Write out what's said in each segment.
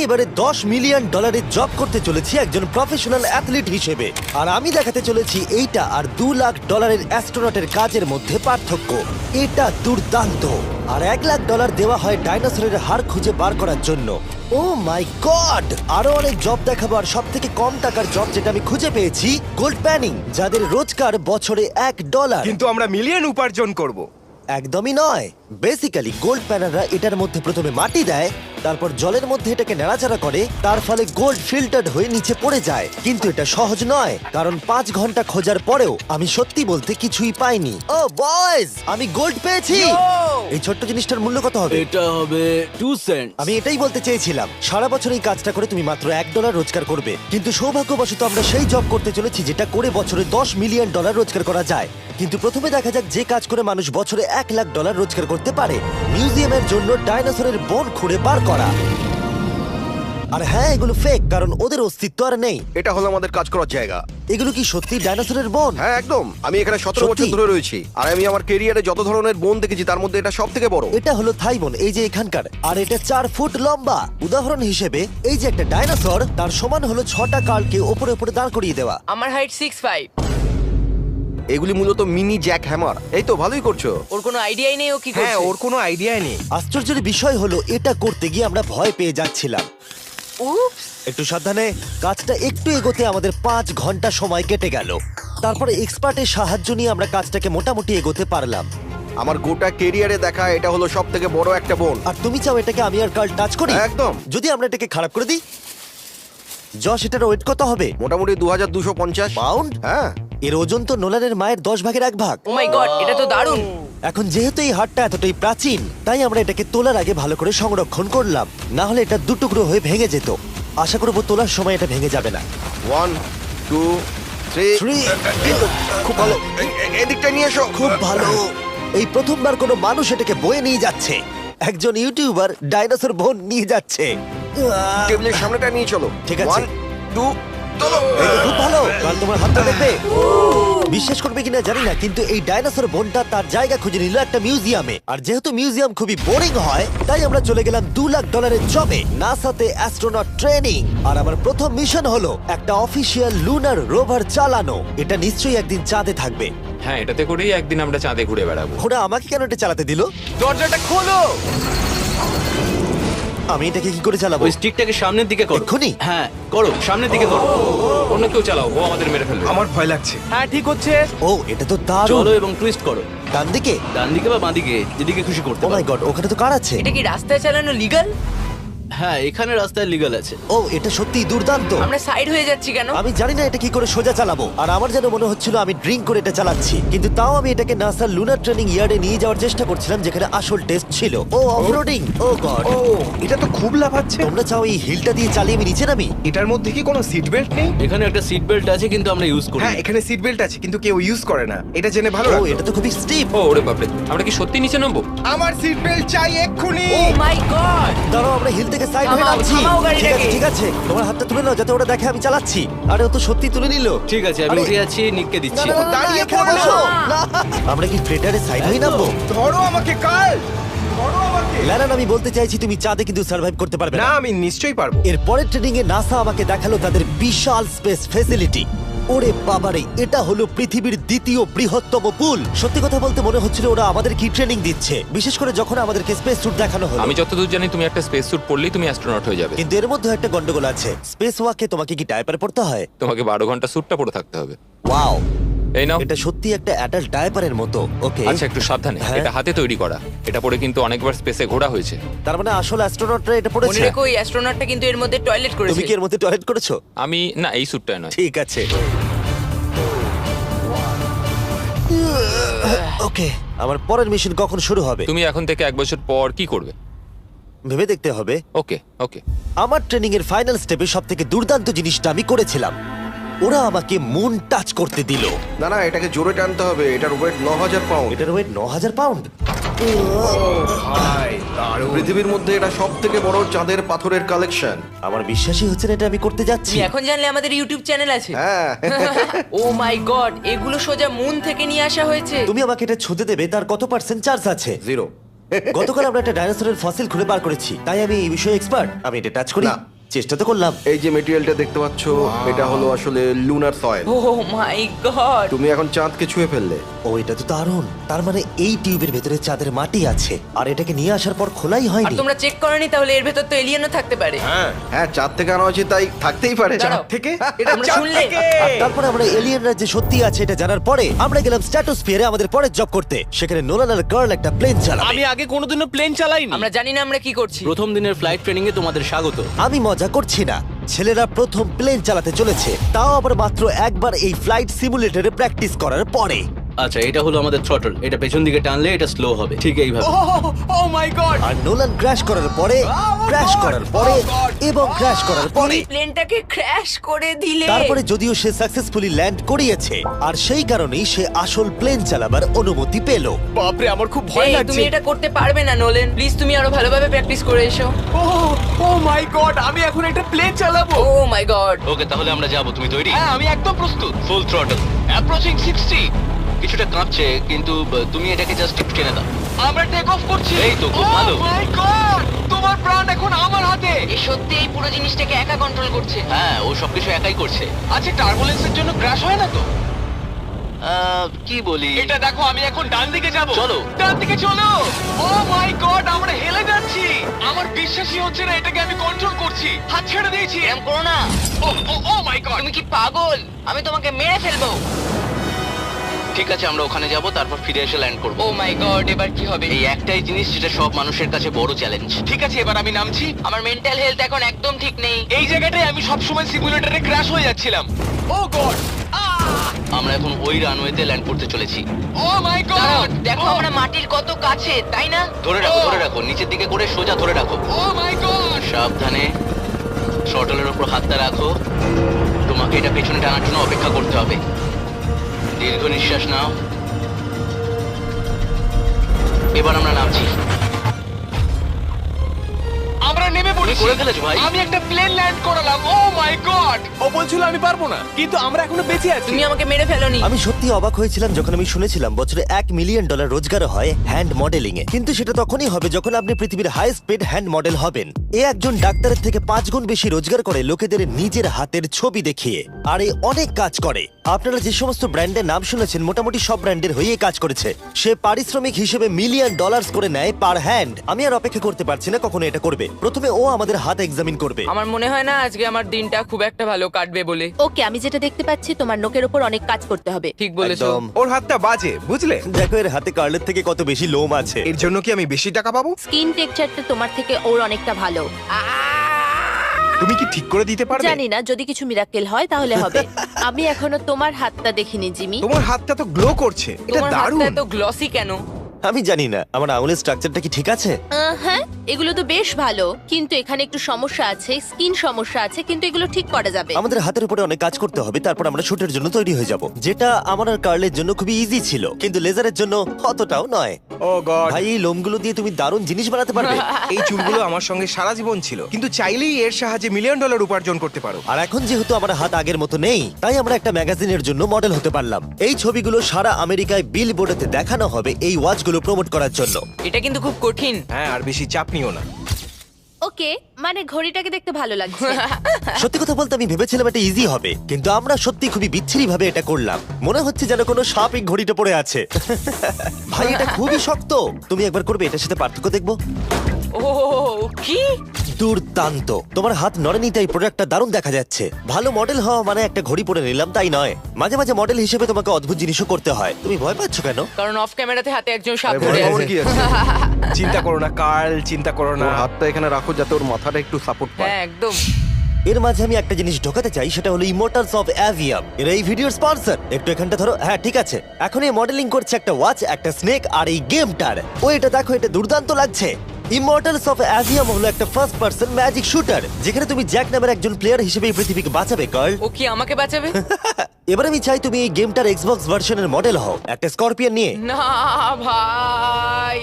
এবারে $10 million job করতে চলেছি একজন প্রফেশনাল অ্যাথলিট হিসেবে। আর আমি দেখাতে চলেছি এইটা আর $2 লাখ অ্যাস্ট্রোনটের কাজের মধ্যে পার্থক্য। এটা দুর্দান্ত। আর $1 লাখ দেওয়া হয় ডাইনোসরের হাড় খুঁজে বার করার জন্য। ও মাই গড! আরো অনেক জব দেখাবো। আর সব থেকে কম টাকার জব যেটা আমি খুঁজে পেয়েছি, গোল্ড প্যানিং, যাদের রোজগার বছরে $1। কিন্তু আমরা মিলিয়ন উপার্জন করব। একদমই নয়। বেসিক্যালি গোল্ড প্যানাররা এটার মধ্যে প্রথমে মাটি দেয়, তারপর জলের মধ্যে এটাকে নাড়াচাড়া করে, তার ফলে গোল্ড ফিল্টার্ড হয়ে নিচে পড়ে যায়। কিন্তু এটা সহজ নয়, কারণ 5 ঘন্টা খোঁজার পরেও আমি সত্যি বলতে কিছুই পাইনি। ও বয়েজ, আমি গোল্ড পেয়েছি। এই ছোট্ট জিনিসটার মূল্য কত হবে? এটা হবে 2 সেন্ট। আমি এটাই বলতে চেয়েছিলাম। সারা বছর এই কাজটা করে তুমি মাত্র $1 রোজগার করবে, কিন্তু সৌভাগ্যবশত আমরা সেই জব করতে চলেছি যেটা করে বছরে $10 মিলিয়ন রোজগার করা যায়। কিন্তু প্রথমে দেখা যাক যে কাজ করে মানুষ বছরে $1 লাখ রোজগার করতে পারে। মিউজিয়ামের জন্য ডাইনোসরের বোন খুঁড়ে বার করা। আর হ্যাঁ, এগুলো ফেক, কারণ ওদের অস্তিত্ব আর নেই। এটা হলো আমাদের কাজ করার জায়গা। এগুলো কি সত্যি ডাইনোসরের বোন? হ্যাঁ একদম। আমি এখানে 17 সত্যি? বছর ধরে রয়েছি, আর আমি আমার কেরিয়ারে যত ধরনের বোন দেখেছি তার মধ্যে এটা সব থেকে বড়। এটা হলো থাই বোন, এই যে এখানকার। আর এটা 4 ফুট লম্বা। উদাহরণ হিসেবে এই যে একটা ডাইনোসর, তার সমান হলো 6টা কালকে ওপরে ওপরে দাঁড় করিয়ে দেওয়া। আমার হাইট 6'5". এগুলি মূলত মিনি জ্যাক হ্যামার। এই তো ভালোই করছো। ওর কোনো আইডিয়াই নেই ও কি হ্যাঁ, করছে। ওর কোনো আইডিয়াই নেই। আশ্চর্যের বিষয় হলো এটা করতে গিয়ে আমরা ভয় পেয়ে যাচ্ছিলাম। উপস। একটু সাবধানে। কাজটা একটু এগোতে আমাদের 5 ঘন্টা সময় কেটে গেল। তারপরে এক্সপার্টের সাহায্য নিয়ে আমরা কাজটাকে মোটামুটি এগোতে পারলাম। আমার গোটা কেরিয়ারে দেখা এটা হলো সব থেকে বড় একটা বোন। আর তুমি চাও এটাকে আমি আর কাল টাচ করি? একদম। যদি আমরা এটাকে খারাপ করে দিই? যশ, এটার ওয়েট কত হবে? মোটামুটি 2250 পাউন্ড? হ্যাঁ। এর ওজন তো নোলানের মায়ের 10 ভাগের 1 ভাগ। ও মাই গড, এটা তো দারুণ। এখন যেহেতু এই হাটটা এতটাই প্রাচীন, তাই আমরা এটাকে তোলার আগে ভালো করে সংরক্ষণ করলাম। না হলে এটা দুটুকরো হয়ে ভেঙে যেত। আশা করবো তোলার সময় এটা ভেঙে যাবে না। 1 2 3 Three. খুব ভালো। এদিকটা নিয়ে এসো। খুব ভালো। এই প্রথমবার কোনো মানুষ এটাকে বয়ে নিয়ে যাচ্ছে। একজন ইউটিউবার ডাইনোসর বোন নিয়ে যাচ্ছে। টেবিলের সামনেটা নিয়ে চলো। ঠিক আছে। 1 2 চলো। এই তো খুব ভালো। কাল তোমার হাতটা দেখবে। বিশ্বাস করবে কিনা জানি না, কিন্তু এই ডাইনোসর বোনটা তার জায়গা খুঁজে নিল একটা মিউজিয়ামে। আর যেহেতু মিউজিয়াম খুবই বোরিং হয়, তাই আমরা চলে গেলাম $2 লাখ জবে, নাসাতে অ্যাস্ট্রোনট ট্রেনিং। আর আমার প্রথম মিশন হলো একটা অফিসিয়াল লুনার রোভার চালানো। এটা নিশ্চয়ই একদিন চাঁদে থাকবে। হ্যাঁ, এটাতে করেই একদিন আমরা চাঁদে ঘুরে বেড়াবো। ওরা আমাকে কেন এটা চালাতে দিল? দরজাটা খোলো। আমি এটাকে কি করে চালাবো? ওই স্টিকটাকে সামনের দিকে করো। এক্ষুনি? হ্যাঁ, করো, সামনের দিকে করো। অন্য কেউ চালাও, ও আমাদের মেরে ফেলবে। আমার ভয় লাগছে। হ্যাঁ, ঠিক হচ্ছে। ও, এটা তো দারুণ। চলো এবং টুইস্ট করো। ডান দিকে? ডান দিকে বা বাঁ দিকে, যেদিকে খুশি করতে ও মাই পারো। গড, ওখানে তো কার আছে? এটা কি রাস্তায় চালানো লিগ্যাল? হ্যাঁ, এখানে রাস্তায় লিগ্যাল আছে। ও, এটা সত্যিই দুর্দান্ত। আমরা সাইড হয়ে যাচ্ছি কেন? আমি জানি না এটা কি করে সোজা চালাবো। আর আমার যেন মনে হচ্ছিল আমি ড্রিঙ্ক করে এটা চালাচ্ছি। কিন্তু তাও আমি এটাকে নাসার লুনার ট্রেনিং ইয়ার্ডে নিয়ে যাওয়ার চেষ্টা করছিলাম, যেখানে আসল টেস্ট ছিল। ও, অফরোডিং। ও গড। ও, এটা তো খুব লাফাচ্ছে। তোমরা চাও এই হিলটা দিয়ে চালিয়ে আমি নিচে নামি? এটার মধ্যে কি কোনো সিট বেল্ট নেই? এখানে একটা সিট বেল্ট আছে, কিন্তু আমরা ইউজ করি হ্যাঁ, না। এখানে সিট বেল্ট আছে কিন্তু কেউ ইউজ করে না। এটা জেনে ভালো ও, লাগলো। এটা তো খুবই স্টিপ। ও ওরে বাপরে, আমরা কি সত্যি নিচে নামবো? আমার সিট বেল্ট চাই এক্ষুনি। ও মাই গড। দাঁড়াও, আমরা হিল থেকে সাইড হয়ে থামাও, নামছি। থামাও গাড়িটাকে। ঠিক আছে, ঠিক আছে। তোমার হাতটা তুলে নাও যাতে ওরা দেখে আমি চালাচ্ছি। আরে, ও তো সত্যি তুলে নিল। ঠিক আছে, আমি আরে, উঠে যাচ্ছি, নিককে না, দিচ্ছি। না, না, না, দাঁড়িয়ে এখানে পড়ো। বসো। না। আমরা কি ফ্রেটারে সাইড হয়ে নামবো? ধরো আমাকে কাল। ধরো আমাকে। ল্যানান, আমি বলতে চাইছি তুমি চাঁদে কিন্তু সার্ভাইভ করতে পারবে না, না। আমি নিশ্চয়ই পারবো। এর পরের ট্রেনিং এ নাসা আমাকে দেখালো তাদের বিশাল স্পেস ফেসিলিটি। ওরে বাবারে, এটা হলো পৃথিবীর দ্বিতীয় বৃহত্তম পুল। সত্যি কথা বলতে মনে হচ্ছিল ওরা আমাদের কি ট্রেনিং দিচ্ছে, বিশেষ করে যখন আমাদেরকে স্পেস স্যুট দেখানো হলো। আমি যতদূর জানি তুমি একটা স্পেস স্যুট পরলেই তুমি অ্যাস্ট্রোনট হয়ে যাবে। কিন্তু এর মধ্যে একটা গন্ডগোল আছে। স্পেস ওয়াকে তোমাকে কি ডায়পার পড়তে হয়? তোমাকে 12 ঘন্টা স্যুটটা পরে থাকতে হবে। ওয়াও, এই নাও। এটা সত্যি একটা অ্যাডাল্ট ডায়পারের মতো। ওকে, আচ্ছা, একটু সাবধানে। হ্যাঁ। এটা হাতে তৈরি করা। এটা পরে কিন্তু অনেকবার স্পেসে ঘোরা হয়েছে। তার মানে আসল অ্যাস্ট্রোনটরা এটা মনে পড়েছে। রেখো এই অ্যাস্ট্রোনটটা কিন্তু এর মধ্যে টয়লেট তুমি করেছে। কি এর মধ্যে টয়লেট করেছো? আমি না, এই স্যুটটা নয়। ঠিক আছে। ওকে, আমার পরের মিশন কখন শুরু হবে তুমি এখন থেকে 1 বছর পর কি করবে? ভেবে দেখতে হবে। ওকে ওকে। আমার ট্রেনিং এর ফাইনাল স্টেপে সবথেকে দুর্দান্ত জিনিসটা আমি করেছিলাম। ওরা আমাকে মুন টাচ করতে দিল। না না, এটাকে জোরে টানতে হবে। এটার ওয়েট 9000 পাউন্ড। এটার ওয়েট 9000 পাউন্ড। ভাই, দারুণ। পৃথিবীর মধ্যে এটা সব থেকে বড় চাঁদের পাথরের কালেকশন। আমার বিশ্বাসই হচ্ছে না এটা আমি করতে যাচ্ছি। তুমি এখন জানলে আমাদের ইউটিউব চ্যানেল আছে। হ্যাঁ। ও মাই গড, এগুলো সোজা মুন থেকে নিয়ে আসা হয়েছে। তুমি আমাকে এটা ছুঁতে দেবে, তার কত % চার্জ আছে? 0। গতকাল আমরা একটা ডাইনোসরের ফসিল খুঁজে বার করেছি, তাই আমি এই বিষয়ে এক্সপার্ট। আমি এটা টাচ করি, না। চেষ্টা তো করলাম। এই যে মেটেরিয়ালটা দেখতে পাচ্ছ, এটা হলো আসলে লুনার সয়েল। ও মাই গড, তুমি এখন চাঁদকে ছুঁয়ে ফেললে। ও এটা তো দারুণ। তার মানে এই টিউবের ভেতরে চাঁদের মাটি আছে, আর এটাকে নিয়ে আসার পর খোলাই আর হয়নি। তোমরা চেক করনি তাহলে এর ভেতর তো এলিয়েনও থাকতে পারে। হ্যাঁ, চাঁদ থেকে আনা হয়েছে তাই থাকতেই পারে। দাঁড়াও। থেকে এটা আমরা চাঁদ শুনলে? থেকে। আর তারপরে আমরা এলিয়েনরা যে সত্যি আছে এটা জানার পরে আমরা গেলাম স্ট্র্যাটোস্ফিয়ারে আমাদের পরের জব করতে। সেখানে নোলান আর গার্ল একটা প্লেন চালাবে। আমি আগে কোনোদিনও প্লেন চালাইনি। আমরা জানি না আমরা কি করছি। প্রথম দিনের ফ্লাইট ট্রেনিং এ তোমাদের স্বাগত। আমি মজা করছি না, ছেলেরা প্রথম প্লেন চালাতে চলেছে, তাও আবার মাত্র একবার এই ফ্লাইট সিমুলেটরে প্র্যাকটিস করার পরে। আচ্ছা, এটা হলো আমাদের থ্রটল। এটা পেছন দিকে টানলে এটা স্লো হবে, ঠিক এইভাবে। ও মাই গড। আর নোলান ক্র্যাশ করার পরে, ক্র্যাশ করার পরে এবং ক্র্যাশ করার পরে, তুমি প্লেনটাকে ক্র্যাশ করে দিলে। তারপরে যদিও সে সাকসেসফুলি ল্যান্ড করিয়েছে, আর সেই কারণেই সে আসল প্লেন চালাবার অনুমতি পেল। বাপরে, আমার খুব ভয় এই, লাগছে। তুমি এটা করতে পারবে না নোলেন। প্লিজ তুমি আরো ভালোভাবে প্র্যাকটিস করে এসো। ও মাই গড, আমি এখন একটা প্লেন চালাবো। ও মাই গড। ওকে, তাহলে আমরা যাব। তুমি তৈরি? হ্যাঁ, আমি একদম প্রস্তুত। Full throttle, approaching 60। কিছুটা কাঁপছে, কিন্তু তুমি এটাকে জাস্ট টিপ টেনে দাও। আমরা টেক অফ করছি। এই তো, খুব ভালো। ও মাই গড, তোমার প্রাণ এখন আমার হাতে। এ সত্যি এই পুরো জিনিসটাকে একা কন্ট্রোল করছে। হ্যাঁ, ও সবকিছু একাই করছে। আচ্ছা, টার্বুলেন্সের জন্য ক্র্যাশ হয় না তো? কি বলি? এটা দেখো, আমি এখন ডান দিকে যাব। চলো। ডান দিকে চলো। ও মাই গড, আমরা হেলে যাচ্ছি। আমার বিশ্বাসই হচ্ছে না এটাকে আমি কন্ট্রোল করছি। হাত ছেড়ে দিয়েছি। এরকম করো না। ও মাই গড। তুমি কি পাগল? আমি তোমাকে মেরে ফেলবো। ঠিক আছে, আমরা ওখানে যাব, তারপর ফিরে এসে ল্যান্ড করব। ও মাই গড, এবার কি হবে? এই একটাই জিনিস যেটা সব মানুষের কাছে বড় চ্যালেঞ্জ। ঠিক আছে, এবার আমি নামছি। আমার মেন্টাল হেলথ এখন একদম ঠিক নেই। এই জায়গাটায় আমি সবসময় সিমুলেটরে ক্র্যাশ হয়ে যাচ্ছিলাম। ও গড। আমরা এখন ওই রানওয়েতে ল্যান্ড করতে চলেছি। ও মাই দাঁড়াও, গড। দেখো আমরা মাটির কত কাছে, তাই না? ধরে রাখো, ধরে রাখো, নিচের দিকে করে সোজা ধরে রাখো। ও মাই গড। সাবধানে শটলের উপর হাতটা রাখো। তোমাকে এটা পেছনে টানার জন্য অপেক্ষা করতে হবে। দীর্ঘ নিঃশ্বাস নাও। এবার আমরা নামছি। আমরা নেমে পড়েছি। করে ফেলেছো ভাই। আমি একটা প্লেন ল্যান্ড করালাম। ও মাই গড। ও বলছিল আমি পারবো না, কিন্তু আমরা এখনো বেঁচে আছি। তুমি আমাকে মেরে ফেলোনি। আমি সত্যি অবাক হয়েছিলাম যখন আমি শুনেছিলাম বছরে $1 মিলিয়ন রোজগার হয় হ্যান্ড মডেলিং এ। কিন্তু সেটা তখনই হবে যখন আপনি পৃথিবীর হাইস্ট পেড হ্যান্ড মডেল হবেন। এ একজন ডাক্তারের থেকে 5 গুণ বেশি রোজগার করে লোকেদের নিজের হাতের ছবি দেখিয়ে, আর এ অনেক কাজ করে। আপনারা যে সমস্ত ব্র্যান্ডের নাম শুনেছেন মোটামুটি সব ব্র্যান্ডের হয়ে কাজ করেছে। সে পারিশ্রমিক হিসেবে $1 মিলিয়ন করে নেয় পার হ্যান্ড। আমি আর অপেক্ষা করতে পারছি না কখনো এটা করবে। প্রথমে ও আমাদের হাত এক্সামিন করবে। আমার মনে হয় না আজকে আমার দিনটা খুব একটা ভালো কাটবে বলে। ওকে, আমি যেটা দেখতে পাচ্ছি তোমার নোকের ওপর অনেক কাজ করতে হবে। ঠিক বলেছো। একদম। ওর হাতটা বাজে, বুঝলে? দেখো এর হাতে কার্লের থেকে কত বেশি লোম আছে। এর জন্য কি আমি বেশি টাকা পাবো? স্কিন টেক্সচারটা তোমার থেকে ওর অনেকটা ভালো। তুমি কি ঠিক করে দিতে পারবে? জানি না, যদি কিছু মিরাকেল হয় তাহলে হবে। আমি এখনো তোমার হাতটা দেখিনি জিমি। তোমার হাতটা তো গ্লো করছে। এটা তোমার হাতটা দারুণ। এত গ্লসি কেন? আমি জানি না আমার আঙুলের স্ট্রাকচারটা কি ঠিক আছে। হ্যাঁ, এগুলো তো বেশ ভালো, কিন্তু এখানে একটু সমস্যা আছে, স্কিন সমস্যা আছে, কিন্তু এগুলো ঠিক করা যাবে। আমাদের হাতের উপরে অনেক কাজ করতে হবে, তারপর আমরা শুটের জন্য তৈরি হয়ে যাব, যেটা আমার আর কার্লের জন্য খুবই ইজি ছিল, কিন্তু লেজারের জন্য অতটাও নয়। ও গড। ভাই এই লোমগুলো দিয়ে তুমি দারুণ জিনিস বানাতে পারবে। এই চুলগুলো আমার সঙ্গে সারা জীবন ছিল, কিন্তু চাইলেই এর সাহায্যে $1 মিলিয়ন উপার্জন করতে পারো। আর এখন যেহেতু আমার হাত আগের মতো নেই, তাই আমরা একটা ম্যাগাজিনের জন্য মডেল হতে পারলাম। এই ছবিগুলো সারা আমেরিকায় বিলবোর্ডেতে দেখানো হবে এই ওয়াচগুলো প্রমোট করার জন্য। এটা কিন্তু খুব কঠিন। হ্যাঁ, আর বেশি চাপ নিও না। ওকে, মানে ঘড়িটাকে দেখতে ভালো লাগছে। সত্যি কথা বলতে আমি ভেবেছিলাম এটা ইজি হবে, কিন্তু আমরা সত্যি খুবই বিচ্ছিরি ভাবে এটা করলাম। মনে হচ্ছে যেন কোনো সাপ এই ঘড়িটা পড়ে আছে। ভাই এটা খুবই শক্ত। তুমি একবার করবে, এটার সাথে পার্থক্য দেখবো। ও কি দুর্দান্ত। তোমার হাত নড়েনি তাই প্রোডাক্টটা দারুণ দেখা যাচ্ছে। ভালো মডেল হওয়া মানে একটা ঘড়ি পরে নিলাম তাই নয়, মাঝে মাঝে মডেল হিসেবে তোমাকে অদ্ভুত জিনিসও করতে হয়। তুমি ভয় পাচ্ছ কেন? কারণ অফ ক্যামেরাতে হাতে একজন সাপ আরে ধরে ভয় পাওয়ার আছে। কি আছে? চিন্তা করো না কার্ল, চিন্তা করো না। ওর হাতটা এখানে রাখো যাতে ওর মাথাটা একটু সাপোর্ট পায়। হ্যাঁ একদম। এর মাঝে আমি একটা জিনিস ঢোকাতে চাই, সেটা হলো ইমোর্টালস অফ অ্যাভিয়াম। এর এই ভিডিওর স্পন্সর। একটু এখানটা ধরো। হ্যাঁ ঠিক আছে। এখন এই মডেলিং করছে একটা ওয়াচ, একটা স্নেক আর এই গেমটার। ও এটা দেখো, এটা দুর্দান্ত লাগছে। ইমর্টালস অফ অ্যাভিয়াম হলো একটা ফার্স্ট পার্সন ম্যাজিক শুটার, যেখানে তুমি জ্যাক নামের একজন প্লেয়ার হিসেবে এই পৃথিবীকে বাঁচাবে। গার্ল, ও কি আমাকে বাঁচাবে? এবার আমি চাই তুমি এই গেমটার এক্সবক্স ভার্সনের মডেল হও, একটা স্করপিয়ন নিয়ে। না ভাই।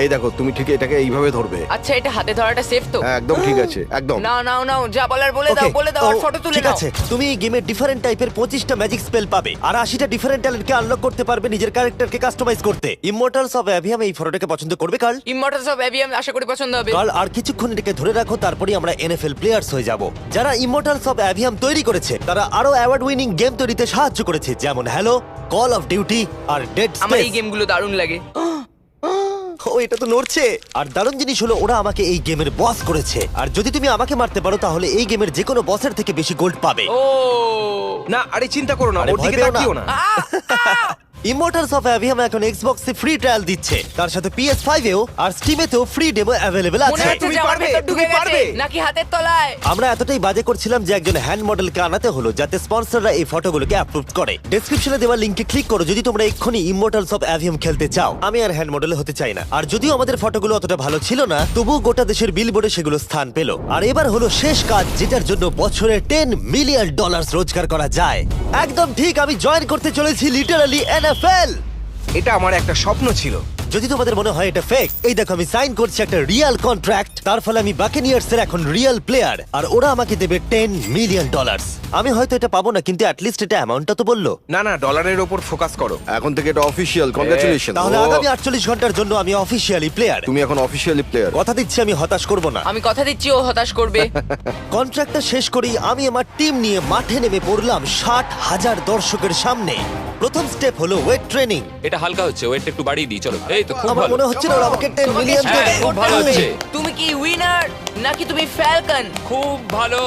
এই দেখো, তুমি ঠিক এটাকে এইভাবে ধরবে। আচ্ছা এটা হাতে ধরাটা সেফ তো? হ্যাঁ, একদম ঠিক আছে, একদম। নাও নাও নাও, যা বলার বলে দাও, Okay, বলে দাও আর ও, ফটো তুলে ঠিক নাও। আছে, তুমি এই গেমের ডিফারেন্ট টাইপের 25টা ম্যাজিক স্পেল পাবে আর 80টা ডিফারেন্ট ট্যালেন্টকে আনলক করতে পারবে নিজের ক্যারেক্টারকে কাস্টমাইজ করতে। ইমমর্টালস অফ অ্যাভিয়াম এই ফটোটাকে পছন্দ করবে কার্ল? ইমমর্টালস অফ অ্যাভিয়াম আশা করি পছন্দ হবে। কার্ল, আর কিছুক্ষণ এটাকে ধরে রাখো, তারপরেই আমরা এনএফএল প্লেয়ার্স হয়ে যাব। যারা ইমমর্টালস অফ অ্যাভিয়াম তৈরি করেছে তারা আরো অ্যাওয়ার্ড উইনিং গেম তৈরিতে সাহায্য করেছে, যেমন হ্যালো, কল অফ ডিউটি আর ডেড আমার এই স্পেস। গেমগুলো দারুণ লাগে। ও, এটা তো নড়ছে। আর দারুণ জিনিস হলো ওরা আমাকে এই গেমের বস করেছে, আর যদি তুমি আমাকে মারতে পারো তাহলে এই গেমের যে কোনো বসের থেকে বেশি গোল্ড পাবে। ও না, আরে চিন্তা করো না, আরে ওর ভয় দিকে পেও না। তাকিও না। ইমমর্টালস অফ অ্যাভিয়াম এখন এক্সবক্সে ফ্রি ট্রায়াল দিচ্ছে, তার সাথে PS5 এও আর স্টিমেতেও ফ্রি ডেমো অ্যাভেলেবল মনে আছে। হচ্ছে তুমি যে আমার পারবে, ভেতর ঢুকে তুমি গেছে পারবে। নাকি হাতের তলায়। আমরা এতটাই বাজে করছিলাম যে একজন হ্যান্ড মডেলকে আনাতে হলো যাতে স্পন্সররা এই ফটোগুলোকে অ্যাপ্রুভ করে। ডেসক্রিপশনে দেওয়া লিংকে ক্লিক করো যদি তোমরা এক্ষুনি ইমমর্টালস অফ অ্যাভিয়াম খেলতে চাও। আমি আর হ্যান্ড মডেল হতে চাই না, আর যদিও আমাদের ফটোগুলো অতটা ভালো ছিল না, তবুও গোটা দেশের বিলবোর্ডে সেগুলো স্থান পেল। আর এবার হলো শেষ কাজ, যেটার জন্য বছরে $10 মিলিয়ন রোজগার করা যায়। একদম ঠিক, আমি জয়েন করতে চলেছি লিটারালি NFL। এটা আমার একটা স্বপ্ন ছিল। যদি তোমাদের মনে হয় এটা ফেক, এই দেখো আমি সাইন করছি একটা রিয়েল কন্ট্রাক্ট, তার ফলে আমি বাকেনিয়ার্স এর এখন রিয়েল প্লেয়ার, আর ওরা আমাকে দেবে $10 মিলিয়ন। আমি হয়তো এটা পাবো না, কিন্তু অ্যাটলিস্ট এটা অ্যামাউন্টটা তো বললো। না না, ডলারের ওপর ফোকাস করো। এখন থেকে এটা অফিসিয়াল, কংগ্রাচুলেশন। তাহলে আগামী 48 ঘন্টার জন্য আমি অফিসিয়ালি প্লেয়ার। তুমি এখন অফিসিয়ালি প্লেয়ার। কথা দিচ্ছি আমি হতাশ করব না। আমি কথা দিচ্ছি ও হতাশ করবে। কন্ট্রাক্টটা শেষ করেই আমি আমার টিম নিয়ে মাঠে নেমে পড়লাম 60,000 দর্শকের সামনে। প্রথম স্টেপ হলো ওয়েট ট্রেনিং। এটা হালকা হচ্ছে, ওয়েটটা একটু বাড়িয়ে দিই, চলো। এই তো খুব আমার ভালো। মনে হচ্ছে না ওরা আমাকে 10 তোমাকে মিলিয়ন start দেবে। খুব করতে ভালো হবে। হচ্ছে। তুমি কি উইনার নাকি তুমি ফ্যালকন? খুব ভালো।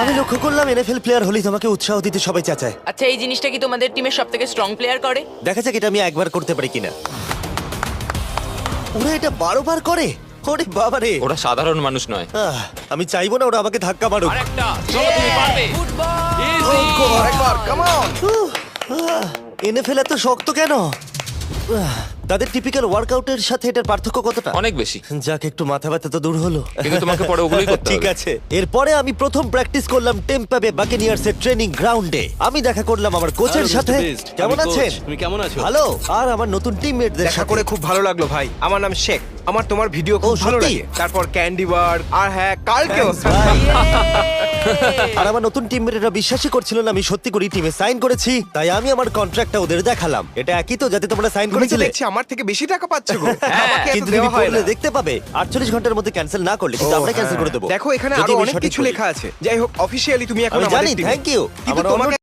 আমি লক্ষ্য করলাম NFL প্লেয়ার হলেই তোমাকে উৎসাহ দিতে সবাই চাচায়। আচ্ছা এই জিনিসটা কি তোমাদের টিমের সবথেকে স্ট্রং প্লেয়ার করে? দেখা যাক এটা আমি একবার করতে পারি কিনা। ওরা এটা 12 বার করে? ওরে বাবারে। ওরা সাধারণ মানুষ নয়। আমি চাইবো না ওরা আমাকে ধাক্কা মারুক। আরেকটা, চলো তুমি পারবে। ফুটবল। Easy। আরেকবার, কাম অন। NFL এত শক্ত কেন? তাদের টিপিক্যাল ওয়ার্কআউটের সাথে এটার পার্থক্য কতটা? অনেক বেশি। যাক, একটু মাথা ব্যথা তো দূর হলো। কিন্তু তোমাকে পরে ওগুলোই করতে হবে। ঠিক আছে। এরপরে আমি প্রথম প্র্যাকটিস করলাম টেম্পা বে বাকেনিয়ার্স এর ট্রেনিং গ্রাউন্ডে। আমি দেখা করলাম আমার কোচের সাথে। কেমন আছেন? তুমি কেমন আছো? ভালো। আর আমার নতুন টিমমেটদের দেখা সাথে। করে খুব ভালো লাগলো ভাই। আমার নাম শেখ। আমার তোমার ভিডিও খুব ও, ভালো সত্যি? লাগে। তারপর ক্যান্ডি বার আর হ্যাঁ কালকেও। আর আমার নতুন টিমমেটরা বিশ্বাসই করছিল না আমি সত্যি করে টিমে সাইন করেছি, তাই আমি আমার কন্ট্রাক্টটা ওদের দেখালাম। এটা একই তো যাতে তোমরা সাইন তুমি তো করেছিলে? দেখছি আমার থেকে বেশি টাকা পাচ্ছ গো। আমাকে এত কিন্তু তুমি দেওয়া হয় পড়লে না। দেখতে পাবে 48 ঘন্টার মধ্যে ক্যান্সেল না করলে কিন্তু ও, আমরা ক্যান্সেল হ্যাঁ। করে দেবো। দেখো এখানে যদি আরো আমি অনেক সঠিক কিছু বলি। লেখা আছে। যাই হোক অফিসিয়ালি তুমি এখন আমি আমাদের জানি, team এ। Thank you. কিন্তু তোমাকে